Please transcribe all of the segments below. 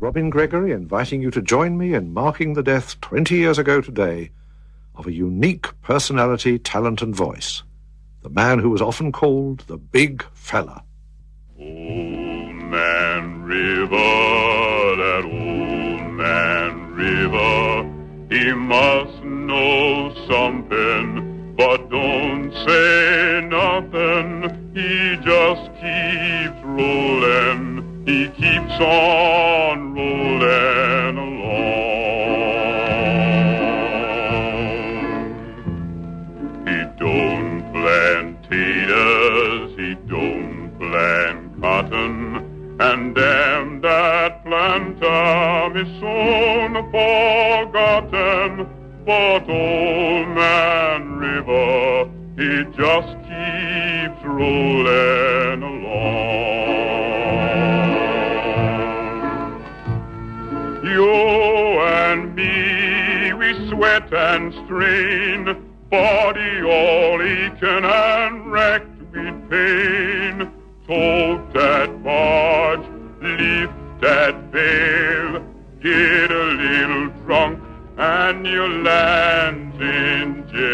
Robin Gregory inviting you to join me in marking the death 20 years ago today of a unique personality, talent and voice, the man who was often called the Big Fella. Old Man River, that old man River, he must know something, but don't say nothing. He just keeps rolling, he keeps on rolling along. He don't plant taters, he don't plant cotton, and damn that planter is soon forgotten. But old man River, he just keeps rolling along. You and me, we sweat and strain, body all aching and wrecked with pain. Tote that barge, lift that bale, get a little drunk, and you land in jail.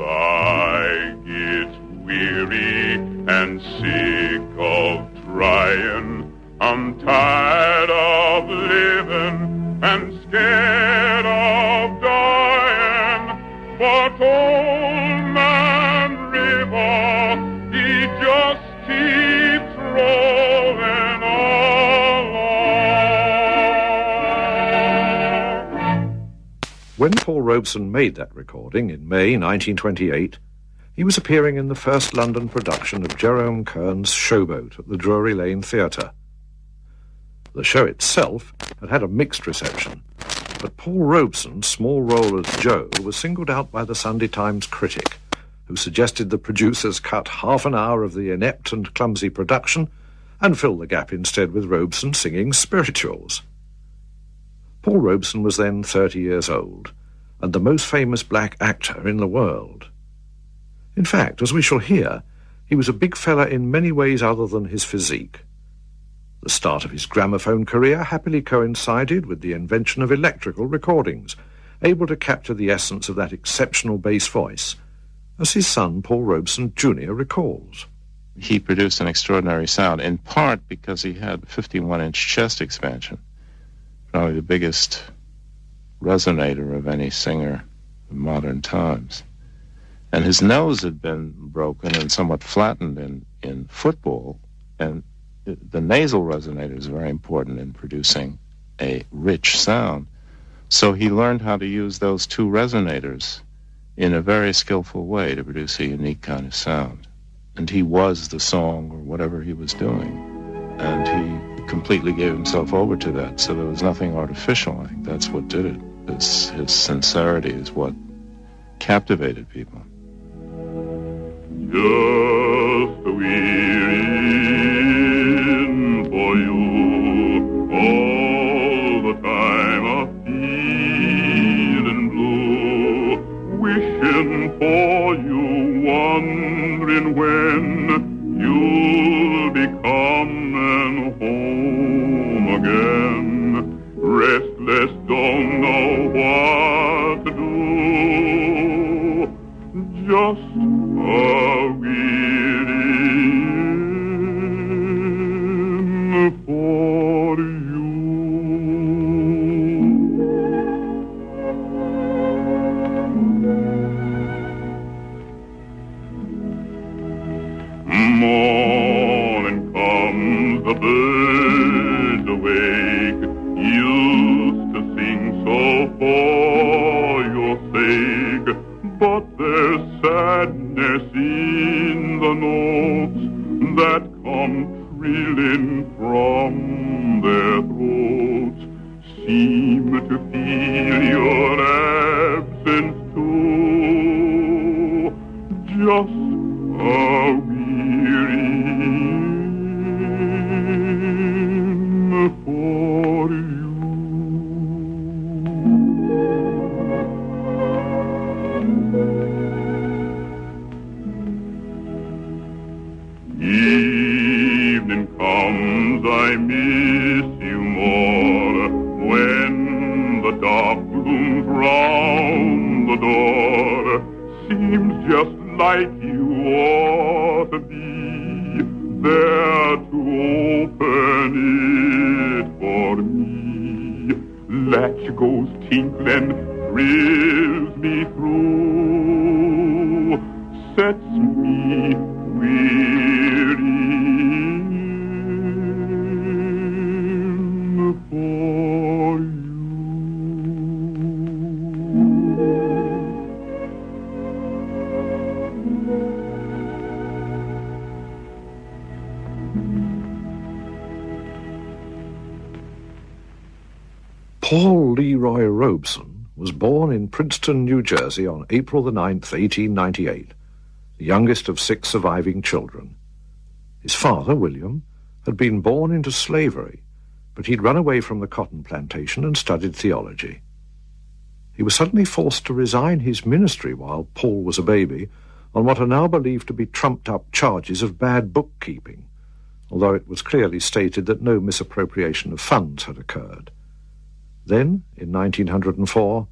I get weary and sick of trying. I'm tired of living and scared of dying. But old man River, he just keeps rolling along. When Paul Robeson made that recording in May 1928, he was appearing in the first London production of Jerome Kern's Showboat at the Drury Lane Theatre. The show itself had had a mixed reception, but Paul Robeson's small role as Joe was singled out by the Sunday Times critic, who suggested the producers cut half an hour of the inept and clumsy production and fill the gap instead with Robeson singing spirituals. Paul Robeson was then 30 years old, and the most famous black actor in the world. In fact, as we shall hear, he was a big fella in many ways other than his physique. The start of his gramophone career happily coincided with the invention of electrical recordings, able to capture the essence of that exceptional bass voice, as his son Paul Robeson Jr. recalls. He produced an extraordinary sound, in part because he had 51-inch chest expansion, probably the biggest resonator of any singer in modern times. And his nose had been broken and somewhat flattened in football, and the nasal resonator is very important in producing a rich sound. So he learned how to use those two resonators in a very skillful way to produce a unique kind of sound. And he was the song or whatever he was doing. And he completely gave himself over to that. So there was nothing artificial. I think that's what did it. His sincerity is what captivated people. Just wearying for you all the time, a feeling blue, wishing for you, wondering when you'll be coming home again. Restless, don't know what to do, just a wearying for you. Morning comes, the birds awake, used to sing so for your sake, but there's sadness in the notes that come trilling from their throats. Seem to feel your absence too, just a wearying for you. Evening comes, Sometimes I miss you more when the dark blooms round the door. Seems just like you ought to be there to open it for me. Latch goes tinkling, thrills me through, sets me weary for you. Paul Leroy Robeson was born in Princeton, New Jersey on April the 9th, 1898, the youngest of 6 surviving children. His father, William, had been born into slavery, but he'd run away from the cotton plantation and studied theology. He was suddenly forced to resign his ministry while Paul was a baby on what are now believed to be trumped-up charges of bad bookkeeping, although it was clearly stated that no misappropriation of funds had occurred. Then, in 1904,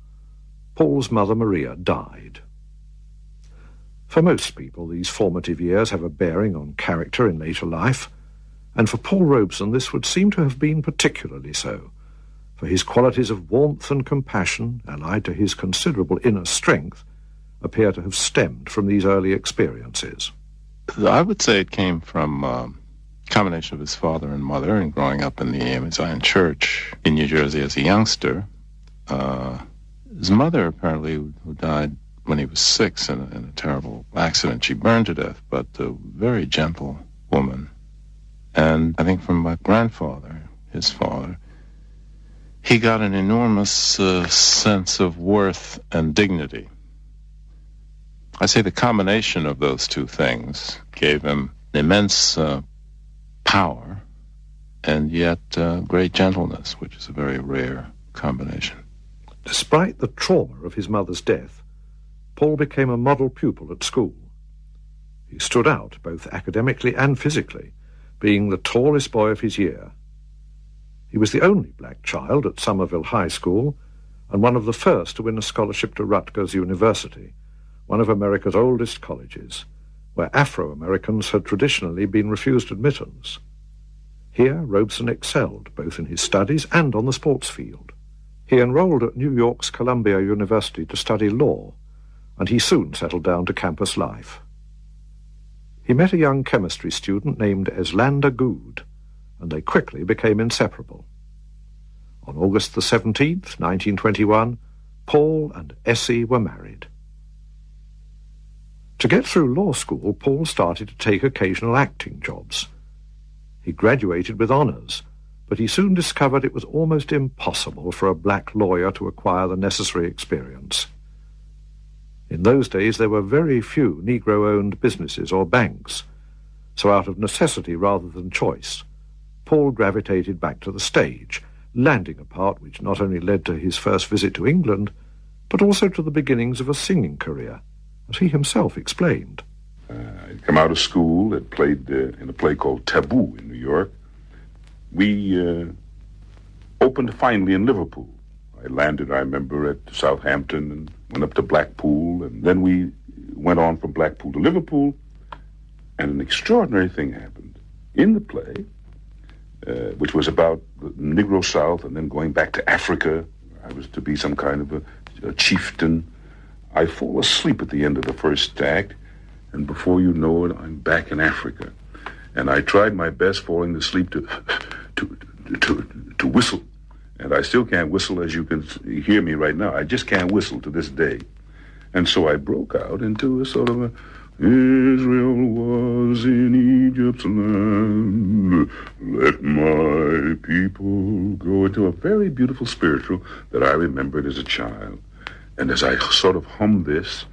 Paul's mother Maria died. For most people, these formative years have a bearing on character in later life, and for Paul Robeson this would seem to have been particularly so, for his qualities of warmth and compassion, allied to his considerable inner strength, appear to have stemmed from these early experiences. I would say it came from combination of his father and mother, and growing up in the A.M. Zion Church in New Jersey as a youngster. His mother, apparently, who died when he was 6 in a terrible accident. She burned to death, but a very gentle woman. And I think from my grandfather, his father, he got an enormous sense of worth and dignity. I say the combination of those two things gave him immense power, and yet great gentleness, which is a very rare combination. Despite the trauma of his mother's death, Paul became a model pupil at school. He stood out both academically and physically, being the tallest boy of his year. He was the only black child at Somerville High School and one of the first to win a scholarship to Rutgers University, one of America's oldest colleges, where Afro-Americans had traditionally been refused admittance. Here, Robeson excelled, both in his studies and on the sports field. He enrolled at New York's Columbia University to study law, and he soon settled down to campus life. He met a young chemistry student named Eslander Good, and they quickly became inseparable. On August the 17th, 1921, Paul and Essie were married. To get through law school, Paul started to take occasional acting jobs. He graduated with honors, but he soon discovered it was almost impossible for a black lawyer to acquire the necessary experience. In those days, there were very few Negro-owned businesses or banks, so out of necessity rather than choice, Paul gravitated back to the stage, landing a part which not only led to his first visit to England, but also to the beginnings of a singing career, as he himself explained. I'd come out of school, had played in a play called Taboo in New York. We opened finally in Liverpool. I landed, I remember, at Southampton and went up to Blackpool, and then we went on from Blackpool to Liverpool, and an extraordinary thing happened. In the play, which was about the Negro South and then going back to Africa, I was to be some kind of a chieftain. I fall asleep at the end of the first act, and before you know it, I'm back in Africa. And I tried my best falling asleep to whistle. And I still can't whistle, as you can hear me right now. I just can't whistle to this day. And so I broke out into a sort of a, Israel was in Egypt's land, let my people go, into a very beautiful spiritual that I remembered as a child. And as I sort of hummed this,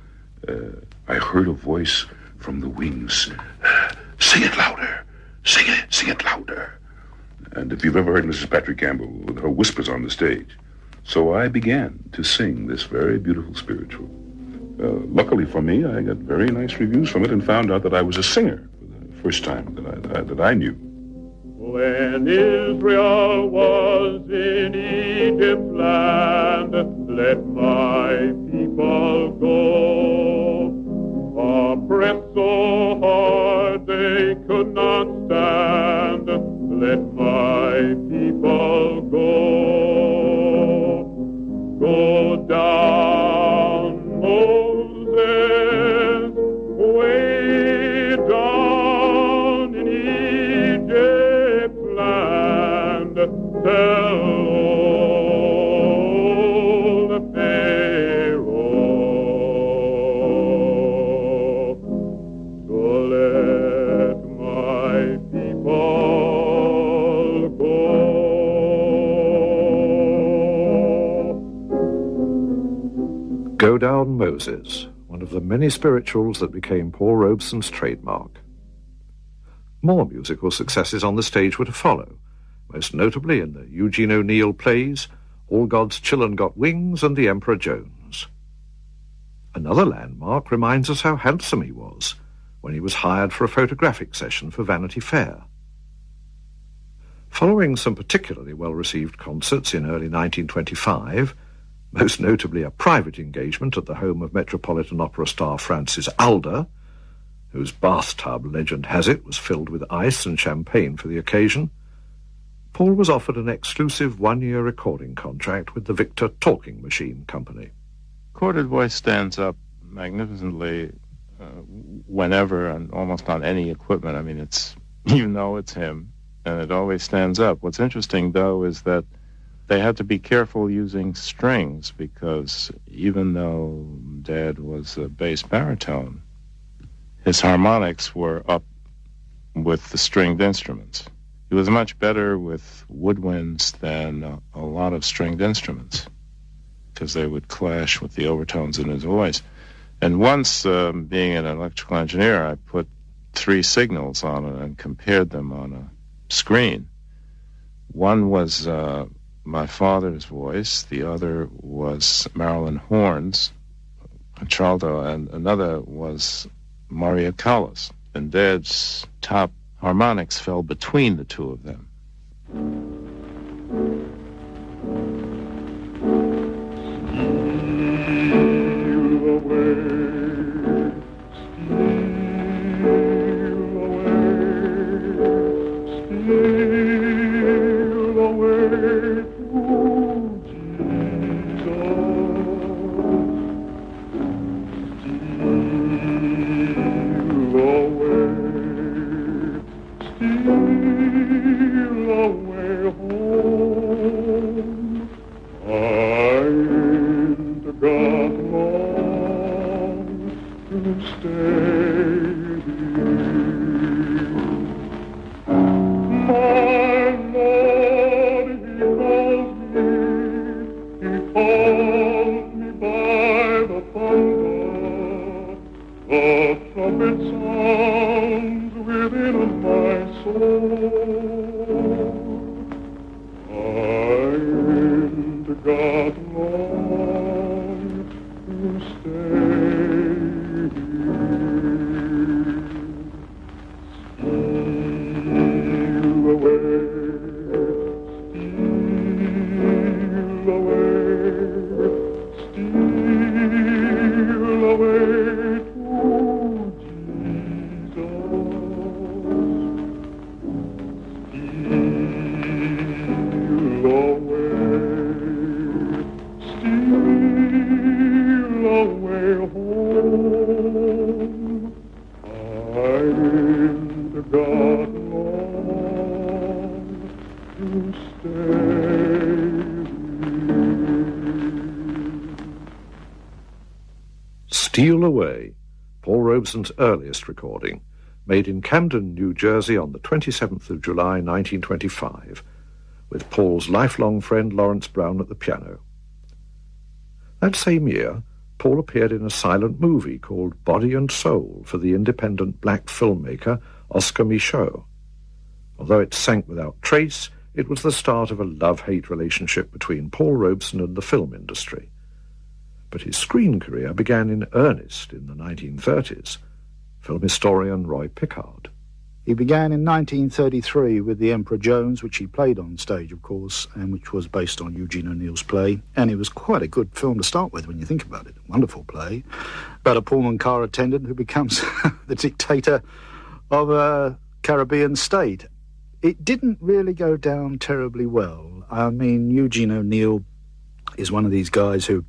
I heard a voice from the wings, sing it louder, sing it louder. And if you've ever heard Mrs. Patrick Campbell, her whispers on the stage. So I began to sing this very beautiful spiritual. Luckily for me, I got very nice reviews from it and found out that I was a singer for the first time that I knew. When Israel was in Egypt's land, let my people go. Oppressed so hard they could not stand, let my people go. Go down, Moses, way down in Egypt's land, tell old Pharaoh to let my people go. Go Down Moses, one of the many spirituals that became Paul Robeson's trademark. More musical successes on the stage were to follow, most notably in the Eugene O'Neill plays All God's Children Got Wings and The Emperor Jones. Another landmark reminds us how handsome he was when he was hired for a photographic session for Vanity Fair. Following some particularly well-received concerts in early 1925, most notably a private engagement at the home of Metropolitan Opera star Francis Alder, whose bathtub, legend has it, was filled with ice and champagne for the occasion, Paul was offered an exclusive one-year recording contract with the Victor Talking Machine Company. Recorded voice stands up magnificently whenever and almost on any equipment. I mean, it's, you know it's him, and it always stands up. What's interesting, though, is that they had to be careful using strings because even though Dad was a bass baritone, his harmonics were up with the stringed instruments. He was much better with woodwinds than a lot of stringed instruments because they would clash with the overtones in his voice. And once, being an electrical engineer, I put 3 signals on it and compared them on a screen. One was my father's voice, the other was Marilyn Horne's, contralto, and another was Maria Callas. And Dad's top harmonics fell between the two of them. Steal Away, Paul Robeson's earliest recording, made in Camden, New Jersey on the 27th of July 1925, with Paul's lifelong friend Lawrence Brown at the piano. That same year, Paul appeared in a silent movie called Body and Soul for the independent black filmmaker Oscar Michaud. Although it sank without trace, it was the start of a love-hate relationship between Paul Robeson and the film industry. But his screen career began in earnest in the 1930s. Film historian Roy Pickard. He began in 1933 with The Emperor Jones, which he played on stage, of course, and which was based on Eugene O'Neill's play. And it was quite a good film to start with when you think about it. Wonderful play about a Pullman car attendant who becomes the dictator of a Caribbean state. It didn't really go down terribly well. I mean, Eugene O'Neill is one of these guys who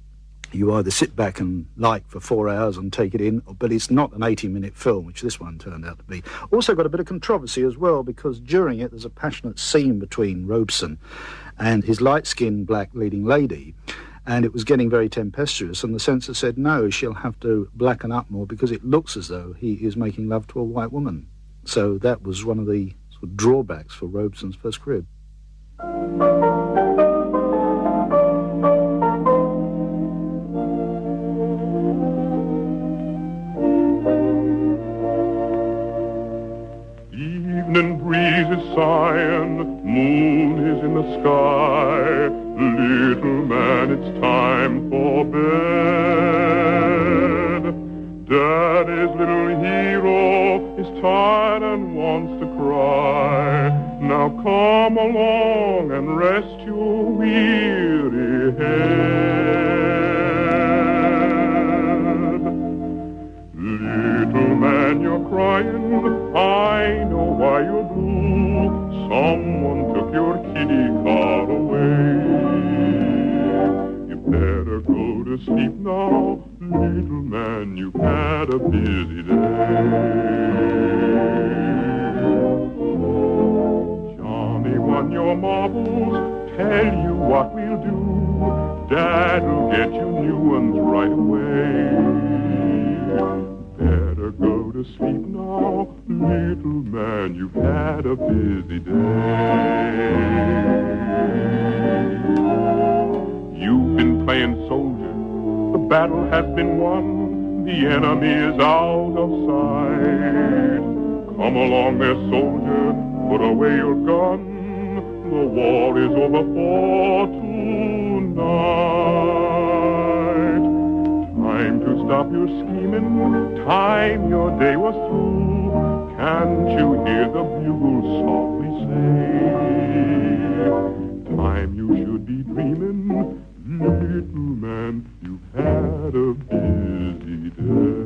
you either sit back and like for 4 hours and take it in, but it's not an 80-minute film, which this one turned out to be. Also got a bit of controversy as well, because during it there's a passionate scene between Robeson and his light-skinned black leading lady, and it was getting very tempestuous, and the censor said, no, she'll have to blacken up more because it looks as though he is making love to a white woman. So that was one of the sort of drawbacks for Robeson's first career. Evening breeze is sighing, moon is in the sky. Little man, it's time for bed. Daddy's little hero is tired and wants to cry. Now come along and rest your weary head. Little man, you're crying, I know why you're blue. Someone took your kitty car away. You better go to sleep now, little man, you've had a busy day. Johnny won your marbles, tell you what we'll do. Dad'll get you new ones right away. Better go to sleep now, little man, you've had a busy day. You've been playing soldier, the battle has been won, the enemy is out of sight. Come along there, soldier, put away your gun, the war is over for tonight. Time to stop your scheming, time your day was through. Can't you hear the bugle softly say? Time you should be dreaming, little man, you've had a busy day.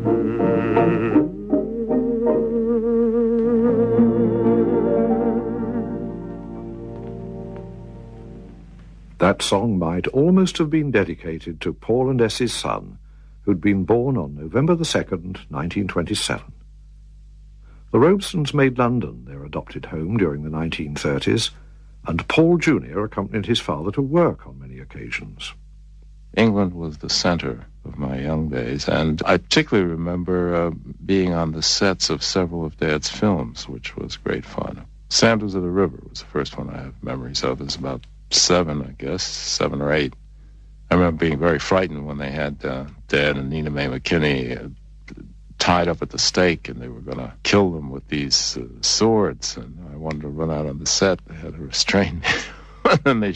That song might almost have been dedicated to Paul and Essie's son, who'd been born on November the 2nd, 1927. The Robesons made London their adopted home during the 1930s, and Paul Jr. accompanied his father to work on many occasions. England was the center of my young days, and I particularly remember being on the sets of several of Dad's films, which was great fun. Sandals of the River was the first one I have memories of. It was about 7 or 8. I remember being very frightened when they had Dad and Nina Mae McKinney tied up at the stake, and they were going to kill them with these swords, and I wanted to run out on the set. They had to restrain me. And then they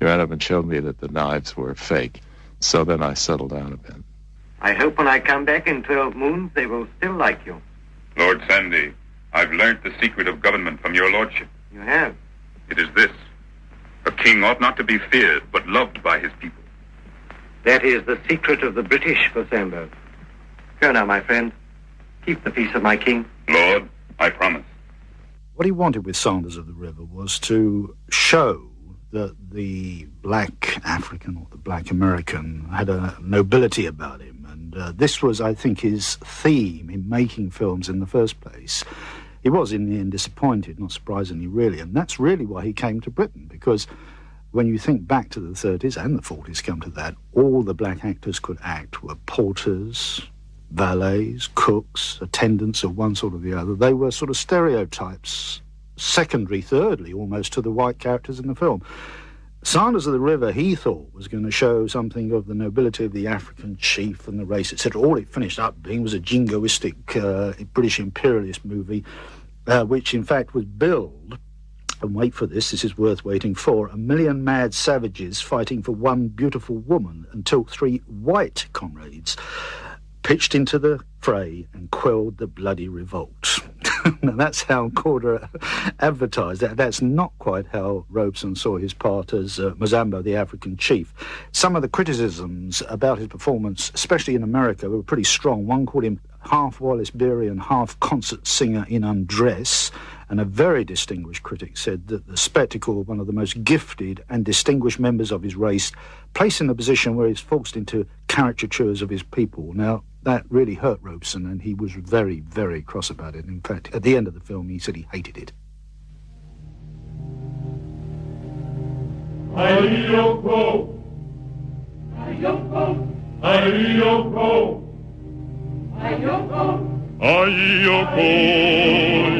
ran up and showed me that the knives were fake. So then I settled down a bit. I hope when I come back in 12 moons, they will still like you. Lord Sandy, I've learnt the secret of government from your lordship. You have? It is this. A king ought not to be feared, but loved by his people. That is the secret of the British for Sandberg. Go now, my friend. Keep the peace of my king. Lord, I promise. What he wanted with Sandals of the River was to show that the black African or the black American had a nobility about him. And this was, I think, his theme in making films in the first place. He was, in the end, disappointed, not surprisingly, really. And that's really why he came to Britain, because when you think back to the 30s and the 40s, come to that, all the black actors could act were porters, valets, cooks, attendants of one sort or the other. They were sort of stereotypes, secondary, thirdly, almost, to the white characters in the film. Sandals of the River, he thought, was going to show something of the nobility of the African chief and the race, etc. All it finished up being was a jingoistic British imperialist movie, which, in fact, was billed, and wait for this is worth waiting for, 1 million mad savages fighting for one beautiful woman, and took 3 white comrades. pitched into the fray and quelled the bloody revolt. Now, that's how Korda advertised that. That's not quite how Robeson saw his part as Mazambo, the African chief. Some of the criticisms about his performance, especially in America, were pretty strong. One called him half Wallace Beery and half concert singer in undress, and a very distinguished critic said that the spectacle of one of the most gifted and distinguished members of his race, placed in a position where he's forced into caricatures of his people. Now, that really hurt Robeson, and he was very, very cross about it. In fact, at the end of the film, he said he hated it. Ayoko, Ayoko, Ayoko, Ayoko, Ayoko,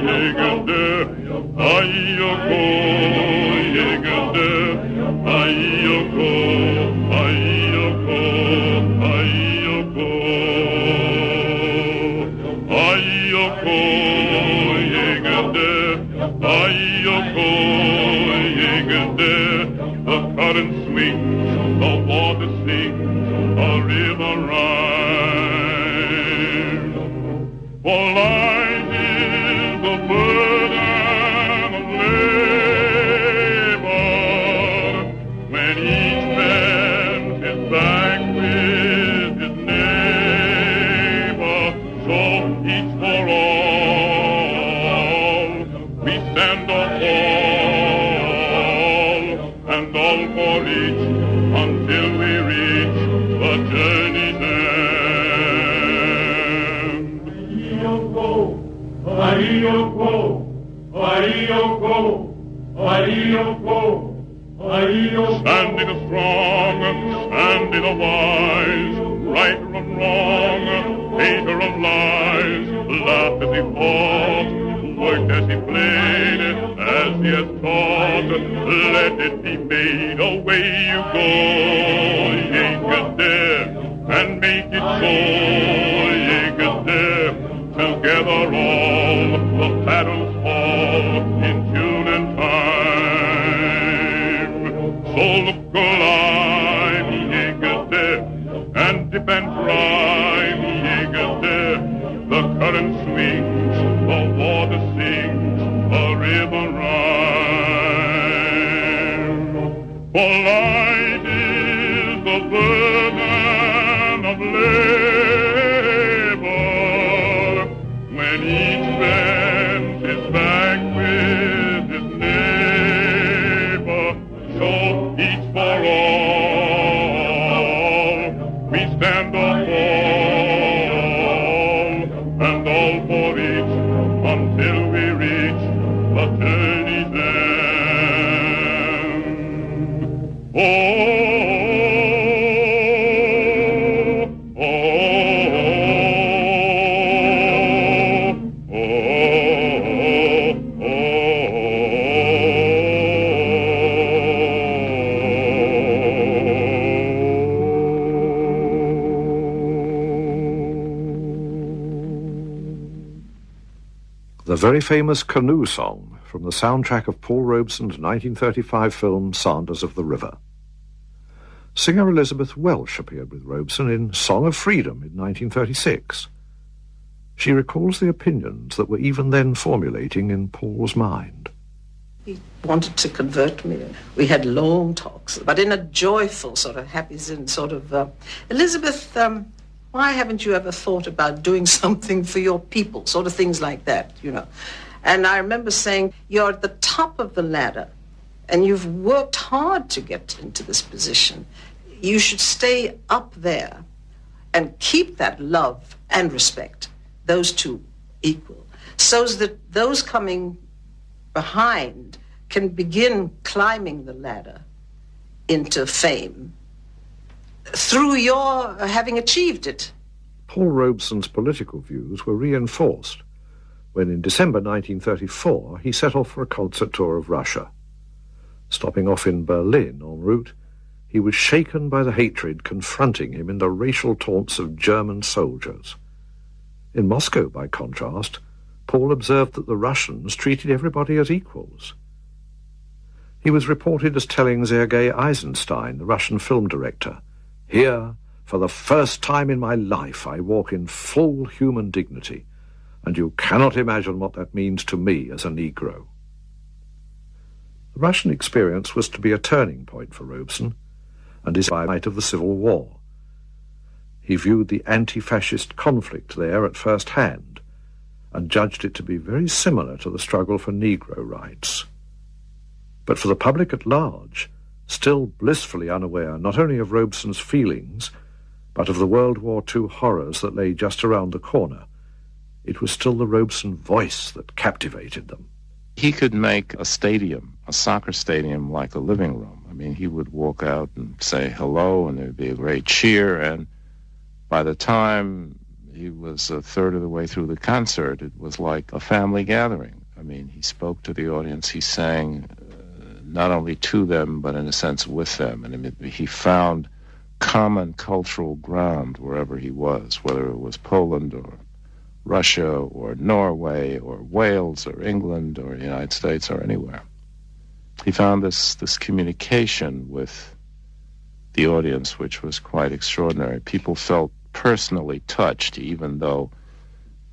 yegede, Ayoko, yegede, Ayoko, Ayoko, Ayoko, Ayoko, yegede, Ayoko, yegede. The current swings, the water sings, a river runs. For life is the burden of labor, when each bends his back with his neighbor, so each for all, we stand or fall, and all for each, until we reach the journey's end. Ayoko, Ayoko, Ayoko, Ayoko. Standing a strong, standing a wise, righter of wrong, hater of lies, laughed as he fought, worked as he played, as he has taught. Let it be made, away you go, Yegede, and make it so, Yegede. Together all the paddles fall in tune and time. So look alive, Yegede, and dip and thrive, Yegede. The current swings, the water sings, the river runs. For light is the burden of labor, when each bends his back with his neighbor, so each for all, we stand or fall, and all for each, until we reach the journey's end. The very famous Canoe Song from the soundtrack of Paul Robeson's 1935 film Sanders of the River. Singer Elizabeth Welsh appeared with Robeson in Song of Freedom in 1936. She recalls the opinions that were even then formulating in Paul's mind. He wanted to convert me. We had long talks, but in a joyful sort of happy sort of, Elizabeth, why haven't you ever thought about doing something for your people? Sort of things like that, you know. And I remember saying, you're at the top of the ladder, and you've worked hard to get into this position. You should stay up there and keep that love and respect, those two equal, so that those coming behind can begin climbing the ladder into fame through your having achieved it. Paul Robeson's political views were reinforced when in December 1934 he set off for a concert tour of Russia. Stopping off in Berlin en route, he was shaken by the hatred confronting him in the racial taunts of German soldiers. In Moscow, by contrast, Paul observed that the Russians treated everybody as equals. He was reported as telling Sergei Eisenstein, the Russian film director, "Here, For the first time in my life, I walk in full human dignity, and you cannot imagine what that means to me as a Negro. The Russian experience was to be a turning point for Robeson, and is by night of the Civil War. He viewed the anti-fascist conflict there at first hand, and judged it to be very similar to the struggle for Negro rights. But for the public at large, still blissfully unaware not only of Robeson's feelings, but of the World War II horrors that lay just around the corner, it was still the Robeson voice that captivated them. He could make a stadium, a soccer stadium, like a living room. I mean, he would walk out and say hello, and there would be a great cheer, and by the time he was a third of the way through the concert, it was like a family gathering. I mean, he spoke to the audience, he sang not only to them, but in a sense with them, and I mean, he found common cultural ground wherever he was, whether it was Poland or Russia or Norway or Wales or England or the United States or anywhere. He found this communication with the audience, which was quite extraordinary. People felt personally touched, even though,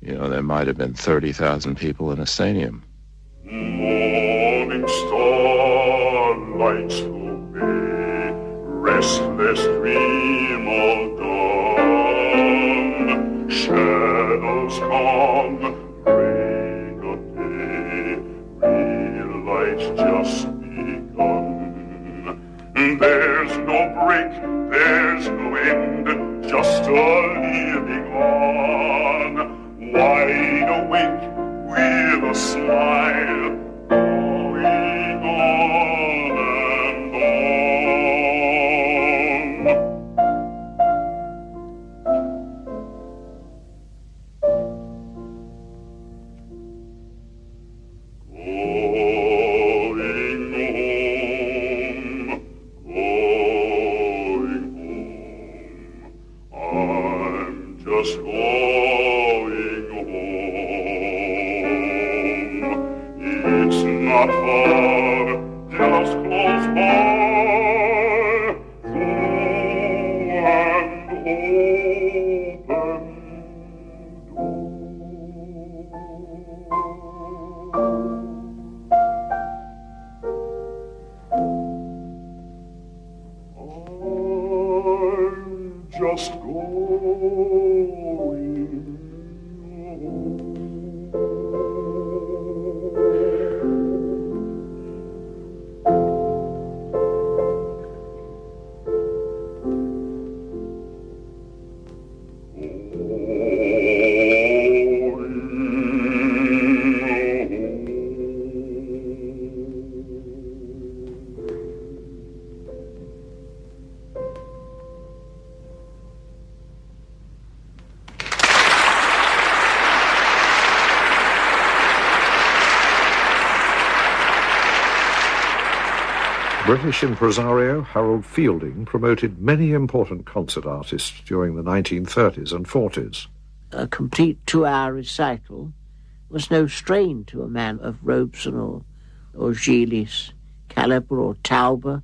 you know, there might have been 30,000 people in a stadium. Morning star lights the way, restless dream of dawn. Shadows come, break of day, real life's just begun. There's no break, there's no end, just a living on. Wide awake with a smile, going on and on. Just going home. It's not far, just close by. Through an open door. I'm just British impresario Harold Fielding promoted many important concert artists during the 1930s and 40s. A complete 2-hour recital was no strain to a man of Robeson or Gillis, Caliber or Tauber.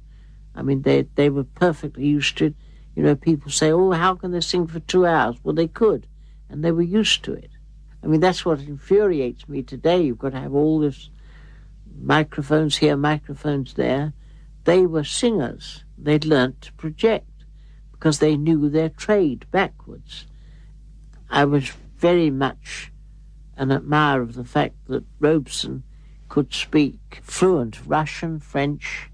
I mean, they were perfectly used to it. You know, people say, oh, how can they sing for 2 hours? Well, they could, and they were used to it. I mean, that's what infuriates me today. You've got to have all this microphones here, microphones there. They were singers. They'd learnt to project because they knew their trade backwards. I was very much an admirer of the fact that Robeson could speak fluent Russian, French,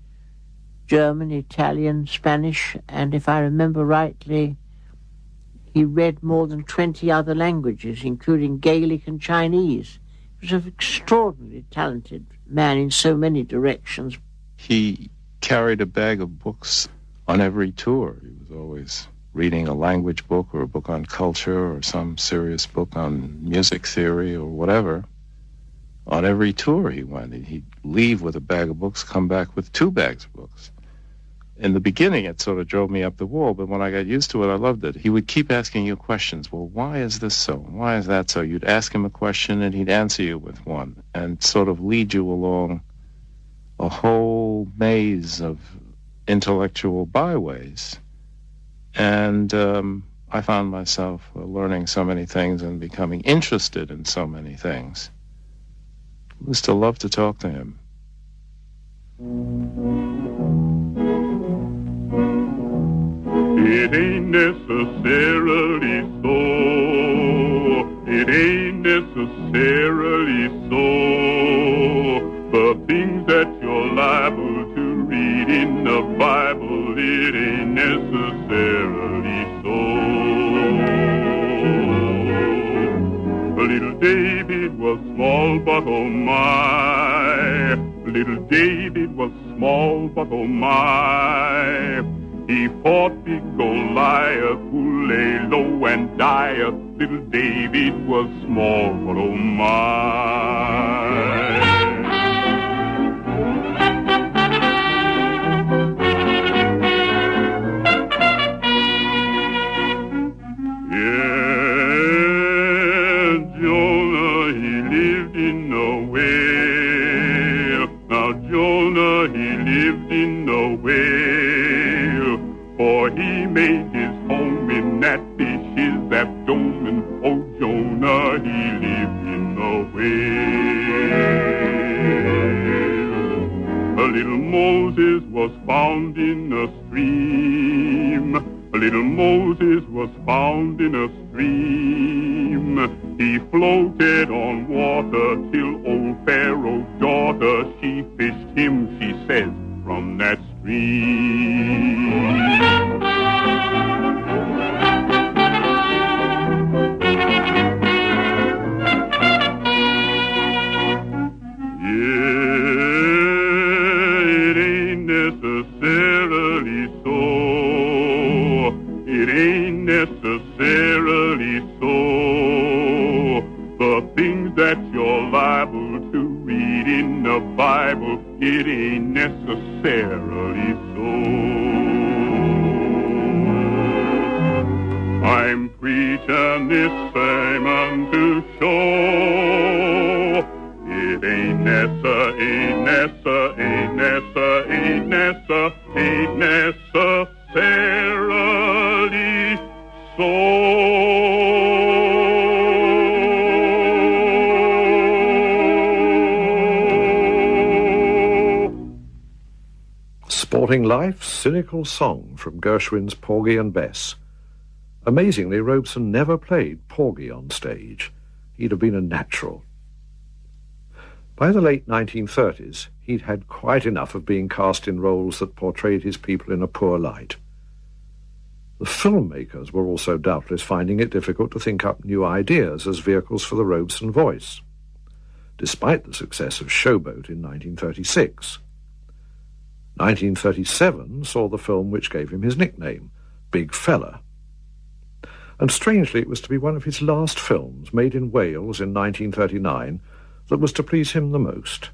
German, Italian, Spanish, and if I remember rightly, he read more than 20 other languages, including Gaelic and Chinese. He was an extraordinarily talented man in so many directions. He carried a bag of books on every tour. He was always reading a language book or a book on culture or some serious book on music theory or whatever. On every tour he went, he'd leave with a bag of books, come back with 2 bags of books. In the beginning, it sort of drove me up the wall, but when I got used to it, I loved it. He would keep asking you questions. Well, why is this so? Why is that so? You'd ask him a question, and he'd answer you with one, and sort of lead you along a whole maze of intellectual byways And I found myself learning so many things and becoming interested in so many things. I used to love to talk to him. It ain't necessarily so. It ain't necessarily so. The things that you're liable to read in the Bible, it ain't necessarily so. Little David was small, but oh my. Little David was small, but oh my. He fought big Goliath, who lay low and dieth. Little David was small, but oh my. Yeah, Jonah, he lived in a whale. Now Jonah, he lived in a whale. For he made his home in that fish's abdomen. Oh, Jonah, he lived in a whale. A little Moses was found in a stream. A little Moses was found in a stream. He floated on water till old Pharaoh's daughter, she fished him, she says, from that stream. Yeah, it ain't necessarily so. It ain't necessarily so. The things that you're liable to read in the Bible, it ain't necessarily so. I'm preaching this sermon to show it ain't necessarily so. Sporting Life's cynical song from Gershwin's Porgy and Bess. Amazingly, Robeson never played Porgy on stage. He'd have been a natural. By the late 1930s, he'd had quite enough of being cast in roles that portrayed his people in a poor light. The filmmakers were also doubtless finding it difficult to think up new ideas as vehicles for the Robeson voice, despite the success of Showboat in 1936. 1937 saw the film which gave him his nickname, Big Fella. And strangely, it was to be one of his last films, made in Wales in 1939, that was to please him the most.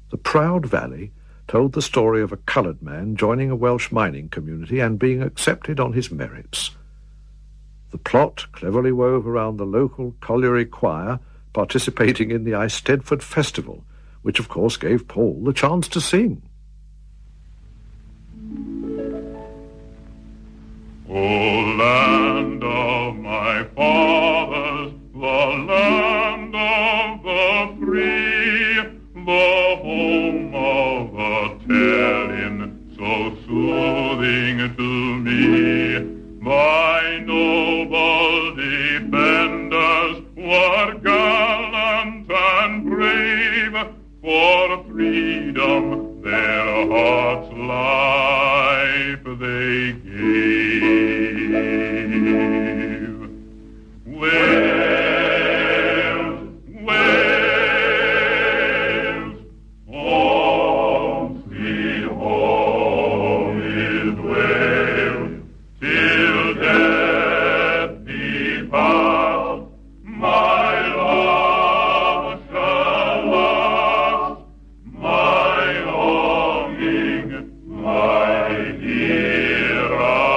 The Proud Valley told the story of a coloured man joining a Welsh mining community and being accepted on his merits. The plot cleverly wove around the local colliery choir participating in the Eisteddfod Festival, which of course gave Paul the chance to sing. O land of my fathers, the land of the free, the home of the telling, so soothing to me. My noble defenders were gallant and brave, for freedom their hearts' life they gave. Wales, Wales, home sweet home is Wales, till death be part, my love shall last, my longing, my dear eye,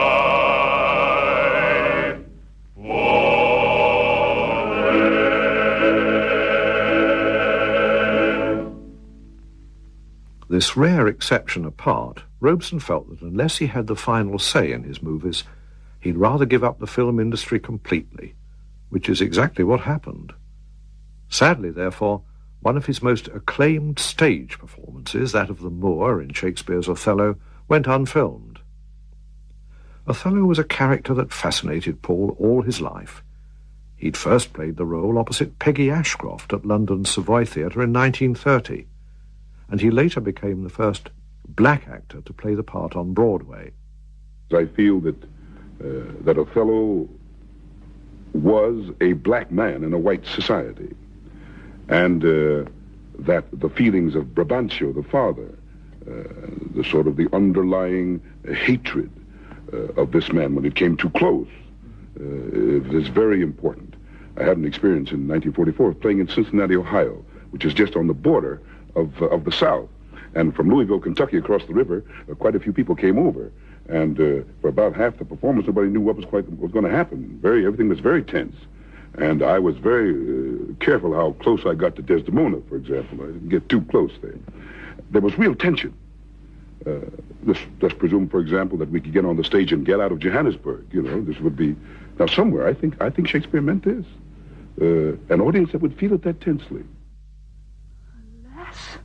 This rare exception apart, Robeson felt that unless he had the final say in his movies, he'd rather give up the film industry completely, which is exactly what happened. Sadly, therefore, one of his most acclaimed stage performances, that of the Moor in Shakespeare's Othello, went unfilmed. Othello was a character that fascinated Paul all his life. He'd first played the role opposite Peggy Ashcroft at London's Savoy Theatre in 1930, and he later became the first black actor to play the part on Broadway. I feel that Othello was a black man in a white society, and that the feelings of Brabantio, the father, the sort of the underlying hatred of this man when it came too close, is very important. I had an experience in 1944 playing in Cincinnati, Ohio, which is just on the border of the South. And from Louisville, Kentucky, across the river, quite a few people came over. And for about half the performance, nobody knew what was going to happen. Everything was very tense. And I was very careful how close I got to Desdemona, for example. I didn't get too close there. There was real tension. Let's presume, for example, that we could get on the stage and get out of Johannesburg. You know, this would be... Now, somewhere, I think Shakespeare meant this. An audience that would feel it that tensely. Alas,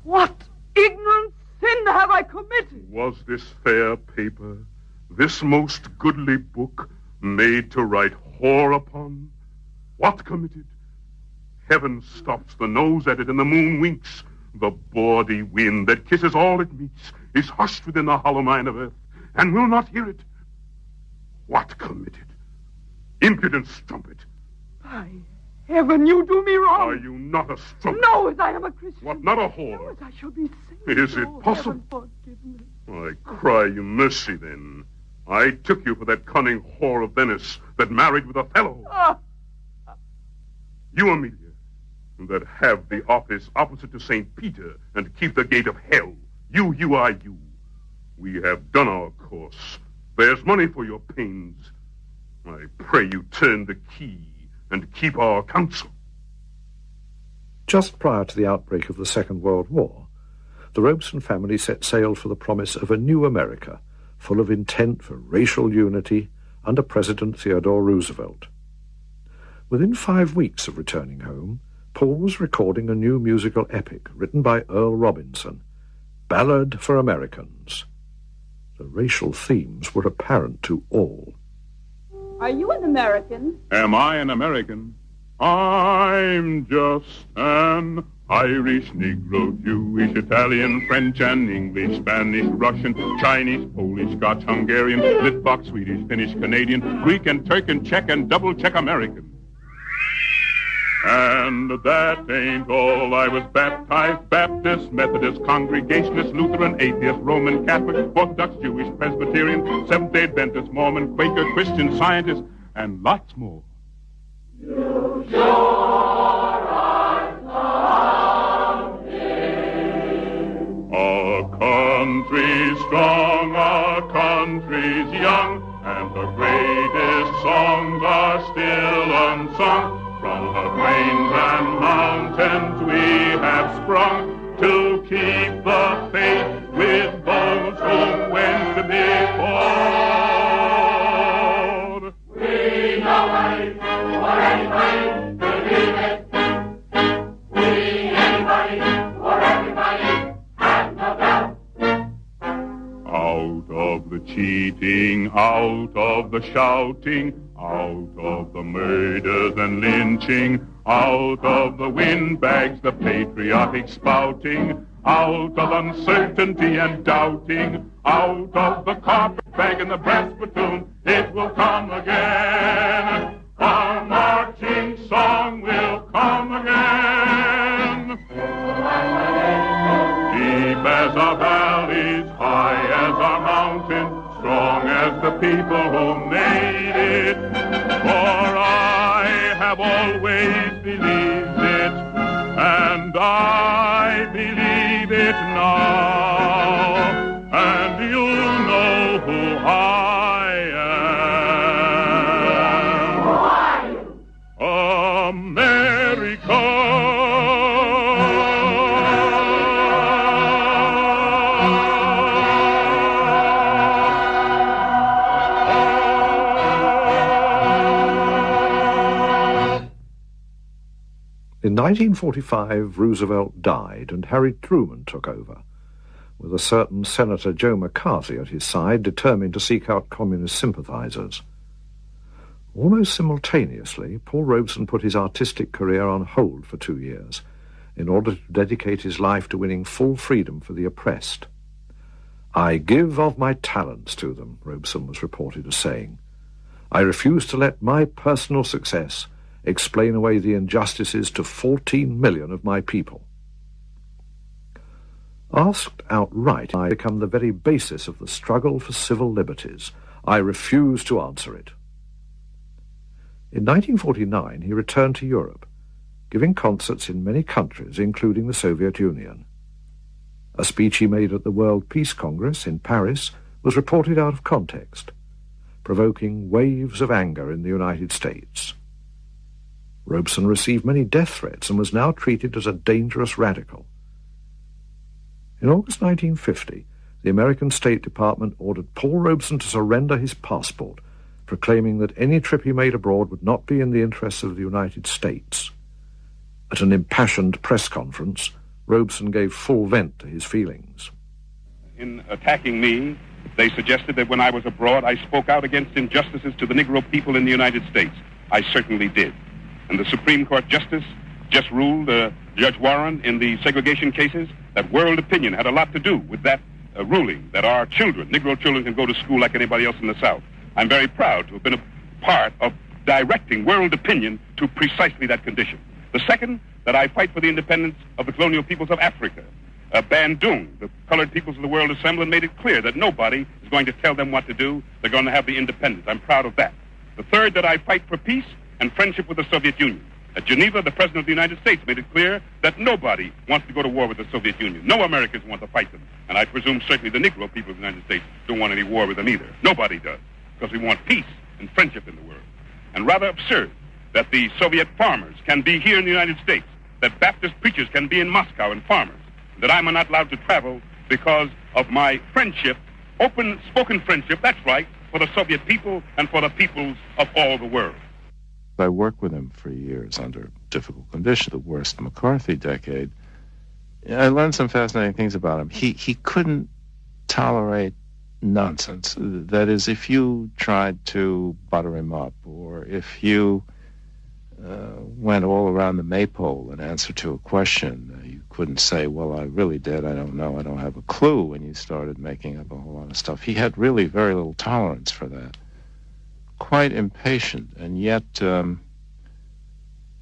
what ignorant sin have I committed? Was this fair paper, this most goodly book, made to write whore upon? What committed? Heaven stops the nose at it and the moon winks. The bawdy wind that kisses all it meets is hushed within the hollow mine of earth and will not hear it. What committed? Impudent strumpet. By heaven, you do me wrong. Are you not a strumpet? No, as I am a Christian. What, not a whore? No, as I shall be saved. Is it possible? Heaven forgive me. I cry you mercy, then. I took you for that cunning whore of Venice that married with Othello. You, Amelia, that have the office opposite to St. Peter and keep the gate of hell. You are you. We have done our course. There's money for your pains. I pray you turn the key and keep our counsel. Just prior to the outbreak of the Second World War, the Robeson family set sail for the promise of a new America, full of intent for racial unity under President Theodore Roosevelt. Within 5 weeks of returning home, Paul was recording a new musical epic written by Earl Robinson, Ballad for Americans. The racial themes were apparent to all. Are you an American? Am I an American? I'm just an Irish, Negro, Jewish, Italian, French and English, Spanish, Russian, Chinese, Polish, Scotch, Hungarian, Litvak, Swedish, Finnish, Canadian, Greek and Turk and Czech and double Czech American. And that ain't all. I was baptized, Baptist, Methodist, Congregationalist, Lutheran, Atheist, Roman Catholic, Orthodox, Jewish, Presbyterian, Seventh-day Adventist, Mormon, Quaker, Christian, Scientist, and lots more. You sure are something. Our country's strong, our country's young, and the greatest songs are still unsung. From the plains and mountains we have sprung to keep the faith with those who went before. We nobody or anybody believe it. We anybody or everybody have no doubt. Out of the cheating, out of the shouting, out of the murders and lynching, out of the windbags, the patriotic spouting, out of uncertainty and doubting, out of the carpetbag and the brass platoon, it will come again. Our marching song will come again. Deep as our valleys, high as our mountains, strong as the people who made it. For I have always believed it, and I believe it now. And you know who I am. Who are you? America. 1945, Roosevelt died and Harry Truman took over, with a certain Senator Joe McCarthy at his side, determined to seek out communist sympathizers. Almost simultaneously, Paul Robeson put his artistic career on hold for 2 years in order to dedicate his life to winning full freedom for the oppressed. "I give of my talents to them," Robeson was reported as saying. "I refuse to let my personal success explain away the injustices to 14 million of my people." Asked outright, I become the very basis of the struggle for civil liberties. I refuse to answer it. In 1949, he returned to Europe, giving concerts in many countries, including the Soviet Union. A speech he made at the World Peace Congress in Paris was reported out of context, provoking waves of anger in the United States. Robeson received many death threats and was now treated as a dangerous radical. In August 1950, the American State Department ordered Paul Robeson to surrender his passport, proclaiming that any trip he made abroad would not be in the interests of the United States. At an impassioned press conference, Robeson gave full vent to his feelings. In attacking me, they suggested that when I was abroad, I spoke out against injustices to the Negro people in the United States. I certainly did. And the Supreme Court Justice just ruled, Judge Warren, in the segregation cases, that world opinion had a lot to do with that ruling, that our children, Negro children, can go to school like anybody else in the South. I'm very proud to have been a part of directing world opinion to precisely that condition. The second, that I fight for the independence of the colonial peoples of Africa. Bandung, the colored peoples of the world assembled and made it clear that nobody is going to tell them what to do. They're going to have the independence. I'm proud of that. The third, that I fight for peace and friendship with the Soviet Union. At Geneva, the President of the United States made it clear that nobody wants to go to war with the Soviet Union. No Americans want to fight them. And I presume certainly the Negro people of the United States don't want any war with them either. Nobody does, because we want peace and friendship in the world. And rather absurd that the Soviet farmers can be here in the United States, that Baptist preachers can be in Moscow and farmers, that I'm not allowed to travel because of my friendship, open spoken friendship, that's right, for the Soviet people and for the peoples of all the world. I worked with him for years under difficult conditions, the worst McCarthy decade. I learned some fascinating things about him. He couldn't tolerate nonsense. That is, if you tried to butter him up, or if you went all around the maypole in answer to a question, you couldn't say, well, I really did, I don't know, I don't have a clue, when you started making up a whole lot of stuff. He had really very little tolerance for that. Quite impatient, and yet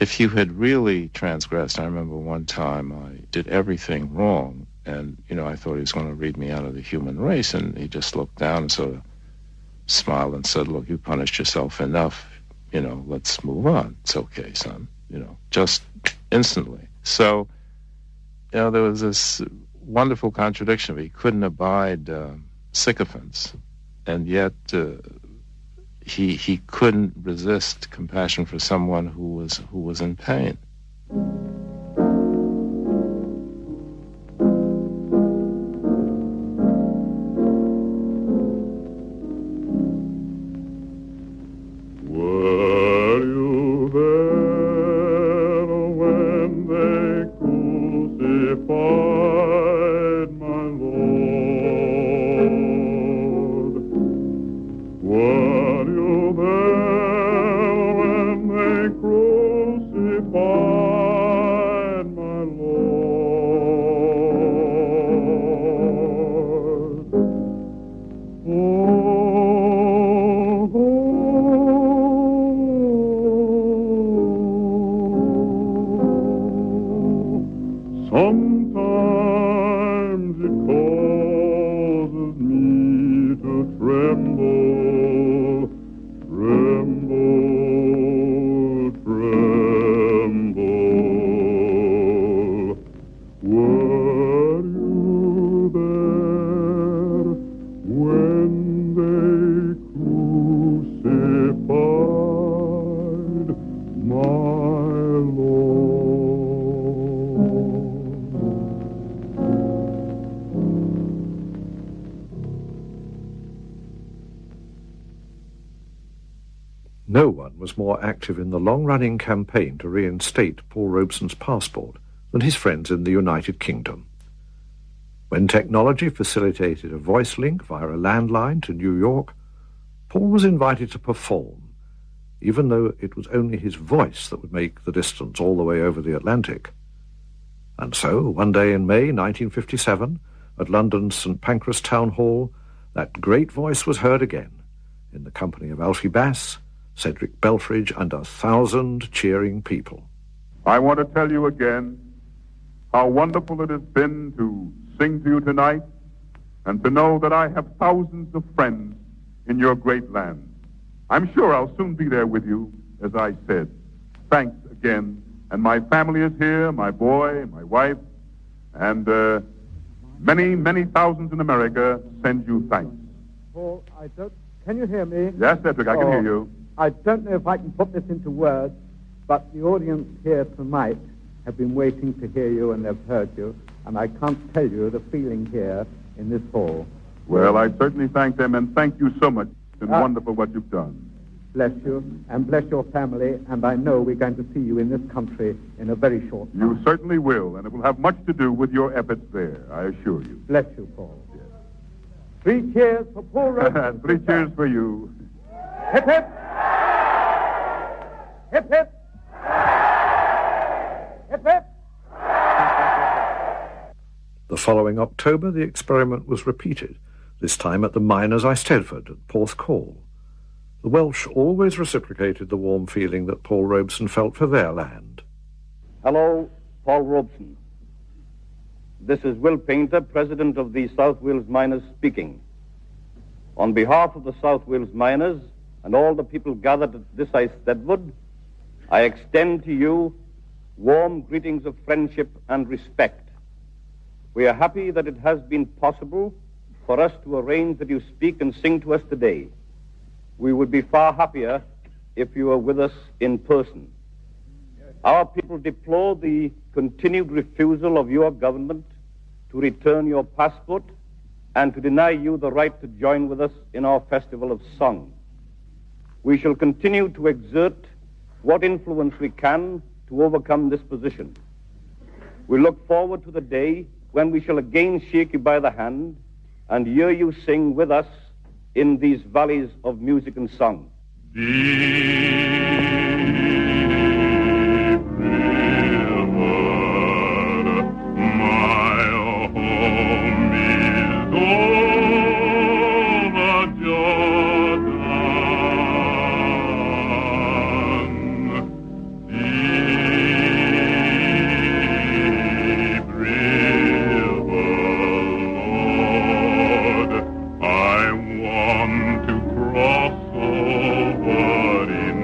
if you had really transgressed, I remember one time I did everything wrong, and, I thought he was going to read me out of the human race, and he just looked down and sort of smiled and said, look, you punished yourself enough, let's move on. It's okay, son, just instantly. So, there was this wonderful contradiction. He couldn't abide sycophants, and yet he couldn't resist compassion for someone who was in pain. No one was more active in the long-running campaign to reinstate Paul Robeson's passport than his friends in the United Kingdom. When technology facilitated a voice link via a landline to New York, Paul was invited to perform, even though it was only his voice that would make the distance all the way over the Atlantic. And so, one day in May 1957, at London's St. Pancras Town Hall, that great voice was heard again, in the company of Alfie Bass, Cedric Belfridge, and 1,000 cheering people. I want to tell you again how wonderful it has been to sing to you tonight and to know that I have thousands of friends in your great land. I'm sure I'll soon be there with you, as I said. Thanks again. And my family is here, my boy, my wife, and many, many thousands in America send you thanks. Paul, can you hear me? Yes, Cedric, I can hear you. I don't know if I can put this into words, but the audience here tonight have been waiting to hear you, and they've heard you, and I can't tell you the feeling here in this hall. Well, I certainly thank them, and thank you so much. It's been wonderful what you've done. Bless you, and bless your family, and I know we're going to see you in this country in a very short time. You certainly will, and it will have much to do with your efforts there, I assure you. Bless you, Paul. Yes. 3 cheers for Paul Robeson. 3 cheers for you. Hip, hip! Hip, hip! Hip, hip! The following October, the experiment was repeated, this time at the miners' Eisteddfod at Porthcawl. The Welsh always reciprocated the warm feeling that Paul Robeson felt for their land. Hello, Paul Robeson. This is Will Painter, President of the South Wales Miners, speaking. On behalf of the South Wales Miners and all the people gathered at this Eisteddfod, I extend to you warm greetings of friendship and respect. We are happy that it has been possible for us to arrange that you speak and sing to us today. We would be far happier if you were with us in person. Our people deplore the continued refusal of your government to return your passport and to deny you the right to join with us in our festival of song. We shall continue to exert what influence we can to overcome this position. We look forward to the day when we shall again shake you by the hand and hear you sing with us in these valleys of music and song. I want to cross over in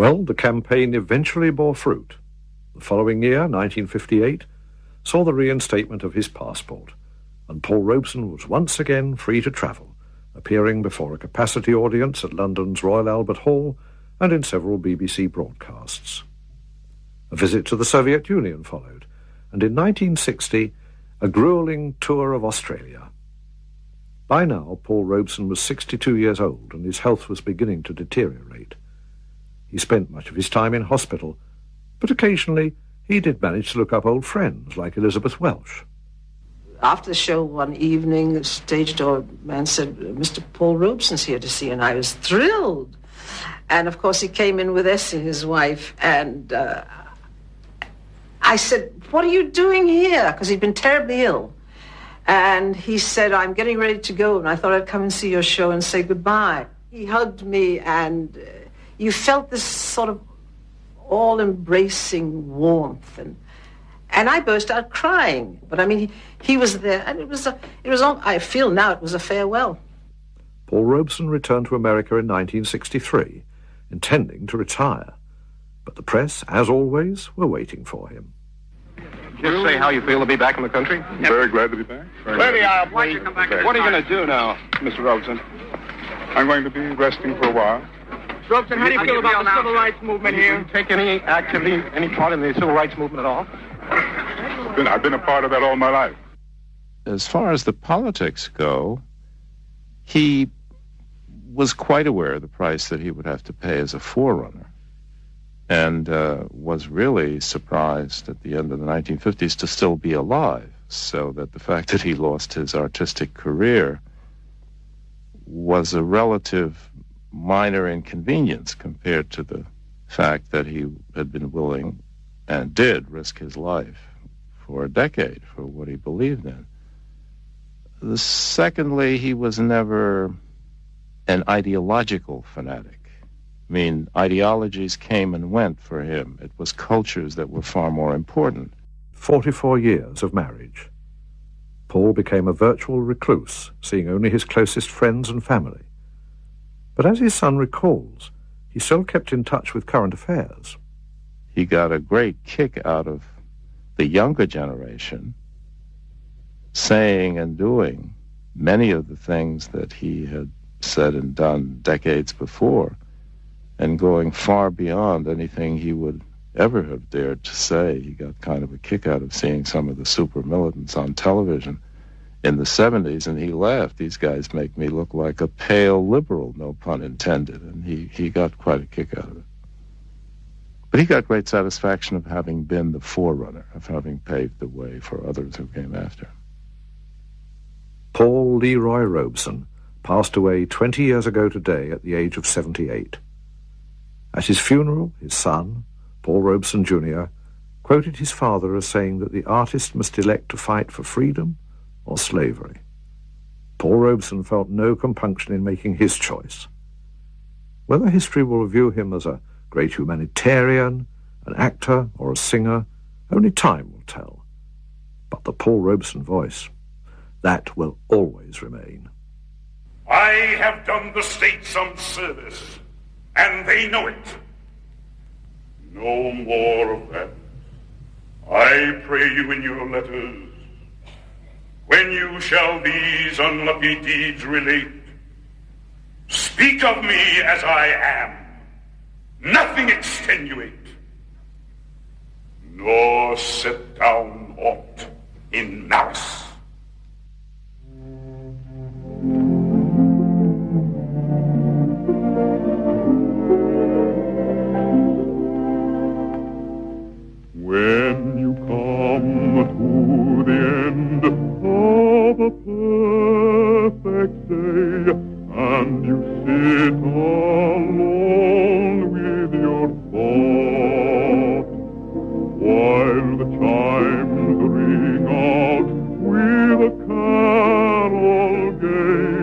Well, the campaign eventually bore fruit. The following year, 1958, saw the reinstatement of his passport, and Paul Robeson was once again free to travel, appearing before a capacity audience at London's Royal Albert Hall and in several BBC broadcasts. A visit to the Soviet Union followed, and in 1960, a grueling tour of Australia. By now, Paul Robeson was 62 years old, and his health was beginning to deteriorate. He spent much of his time in hospital, but occasionally he did manage to look up old friends like Elizabeth Welsh. After the show one evening, the stage door man said, "Mr. Paul Robeson's here to see you," and I was thrilled. And, of course, he came in with Essie, his wife, and I said, "What are you doing here?" Because he'd been terribly ill. And he said, "I'm getting ready to go, and I thought I'd come and see your show and say goodbye." He hugged me, and you felt this sort of all-embracing warmth, and I burst out crying. But I mean, he was there, and I feel now it was a farewell. Paul Robeson returned to America in 1963, intending to retire. But the press, as always, were waiting for him. Just say how you feel to be back in the country. Very glad to be back. Clear the aisle, please. What are you going to do now, Mr. Robeson? I'm going to be resting for a while. Robeson, how do you feel about the civil rights movement here? Did you take any activity, any part in the civil rights movement at all? I've been a part of that all my life. As far as the politics go, he was quite aware of the price that he would have to pay as a forerunner, and was really surprised at the end of the 1950s to still be alive, so that the fact that he lost his artistic career was a relative minor inconvenience compared to the fact that he had been willing and did risk his life for a decade for what he believed in. Secondly, he was never an ideological fanatic. I mean, ideologies came and went for him. It was cultures that were far more important. 44 years of marriage. Paul became a virtual recluse, seeing only his closest friends and family. But as his son recalls, he still kept in touch with current affairs. He got a great kick out of the younger generation saying and doing many of the things that he had said and done decades before, and going far beyond anything he would ever have dared to say. He got kind of a kick out of seeing some of the super militants on television in the 70s, and he laughed. "These guys make me look like a pale liberal, no pun intended," and he got quite a kick out of it. But he got great satisfaction of having been the forerunner, of having paved the way for others who came after him. Paul Leroy Robeson passed away 20 years ago today at the age of 78. At his funeral, his son, Paul Robeson Jr., quoted his father as saying that the artist must elect to fight for freedom or slavery. Paul Robeson felt no compunction in making his choice. Whether history will view him as a great humanitarian, an actor, or a singer, only time will tell. But the Paul Robeson voice, that will always remain. I have done the state some service, and they know it. No more of that. I pray you in your letters, when you shall these unlucky deeds relate, speak of me as I am, nothing extenuate, nor set down aught in malice. When you come to the end of a perfect day, and you sit alone with your thought, while the chimes ring out with a carol gay,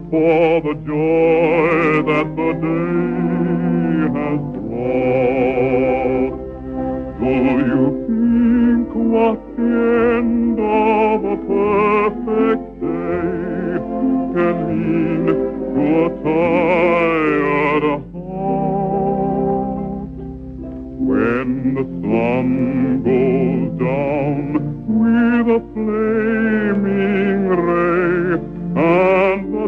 for the joy that the day has brought, do you think what the end of a perfect day can mean to a tired heart?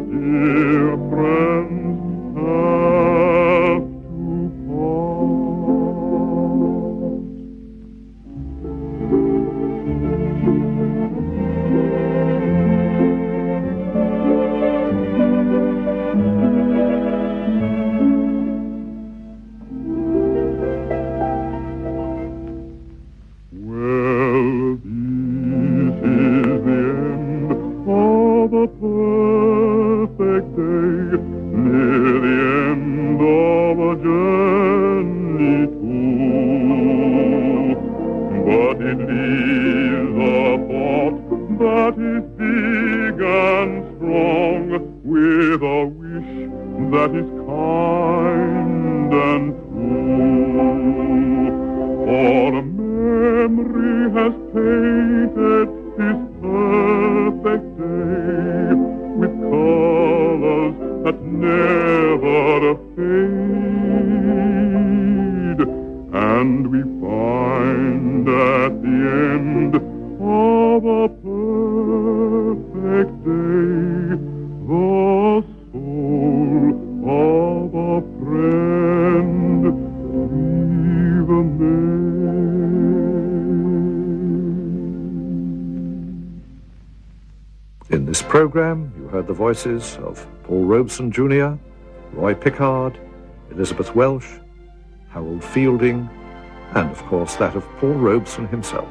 dear friends have to Well, this is the end of a perfect day, near the end of a journey too. But it leaves a thought that is big and strong, with a wish that is kind and true. For a memory has painted this perfect day with colors that never fade, and we find at the end of a perfect day the soul of a friend we've made. In this program, you heard the voices of Paul Robeson Jr., Roy Pickard, Elizabeth Welsh, Harold Fielding, and of course that of Paul Robeson himself.